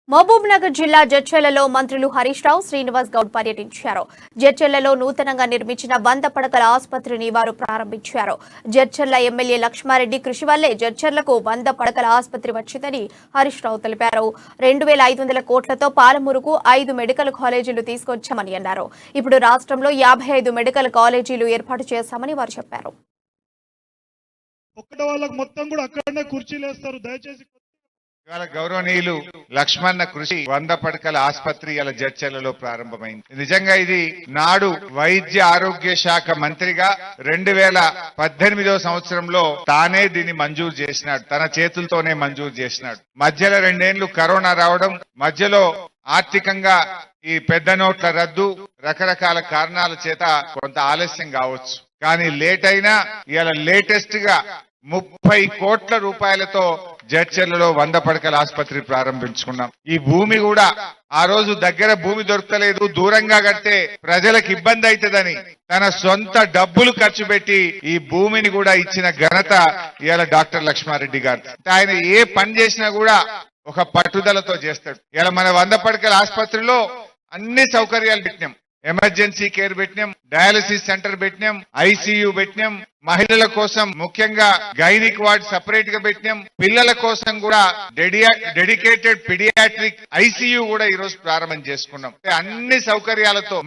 మహబూబ్ నగర్ జిల్లా జడ్చర్లలో మంత్రులు హరీష్ రావు, శ్రీనివాస్ గౌడ్ పర్యటించారు. జడ్చర్లలో నూతనంగా నిర్మించిన 100 పడకల ఆసుపత్రిని వారు ప్రారంభించారు. జడ్చర్ల ఎమ్మెల్యే లక్ష్మారెడ్డి కృషి వల్లే జడ్చర్లకు 100 పడకల ఆసుపత్రి వచ్చిందని హరీష్ రావు తెలిపారు. 2500 కోట్లతో పాలమూరుకు 5 మెడికల్ కాలేజీలు తీసుకొచ్చామని అన్నారు. ఇప్పుడు రాష్ట్రంలో 55 మెడికల్ కాలేజీలు ఏర్పాటు చేశామని వారు చెప్పారు. ఇవాళ గౌరవనీయులు లక్ష్మణ కృషి 100 పడకల ఆసుపత్రి ఇలా జడ్చర్లలో ప్రారంభమైంది. నిజంగా ఇది నాడు వైద్య ఆరోగ్య శాఖ మంత్రిగా 2018వ సంవత్సరంలో తానే దీన్ని మంజూరు చేసినాడు. తన చేతులతోనే మంజూరు చేసినాడు. మధ్యలో 2 ఏళ్లు కరోనా రావడం, మధ్యలో ఆర్థికంగా ఈ పెద్ద నోట్ల రద్దు, రకరకాల కారణాల చేత కొంత ఆలస్యం కావచ్చు. కానీ లేట్ అయినా ఇవాళ లేటెస్ట్ గా 30 కోట్ల రూపాయలతో జడ్చర్లలో 100 పడకల ఆసుపత్రి ప్రారంభించుకున్నాం. ఈ భూమి కూడా ఆ రోజు దగ్గర భూమి దొరకలేదు, దూరంగా కడితే ప్రజలకు ఇబ్బంది అవుతుందని తన సొంత డబ్బులు ఖర్చు పెట్టి ఈ భూమిని కూడా ఇచ్చిన ఘనత ఇవాళ డాక్టర్ లక్ష్మారెడ్డి గారు. ఆయన ఏ పని చేసినా కూడా ఒక పట్టుదలతో చేస్తాడు. ఇలా మన 100 పడకల ఆసుపత్రిలో అన్ని సౌకర్యాలు పెట్టినాం. ఎమర్జెన్సీ కేర్ పెట్టినాం, డయాలసిస్ సెంటర్ పెట్టినాం, ఐసీయూ పెట్టినాం, మహిళల కోసం ముఖ్యంగా గైనిక్ వార్డ్ సెపరేట్ గా పెట్టినాం, పిల్లల కోసం కూడా డెడికేటెడ్ పిడియాట్రిక్ ఐసీయూ కూడా ఈ రోజు ప్రారంభం చేసుకున్నాం. అన్ని సౌకర్యాలతో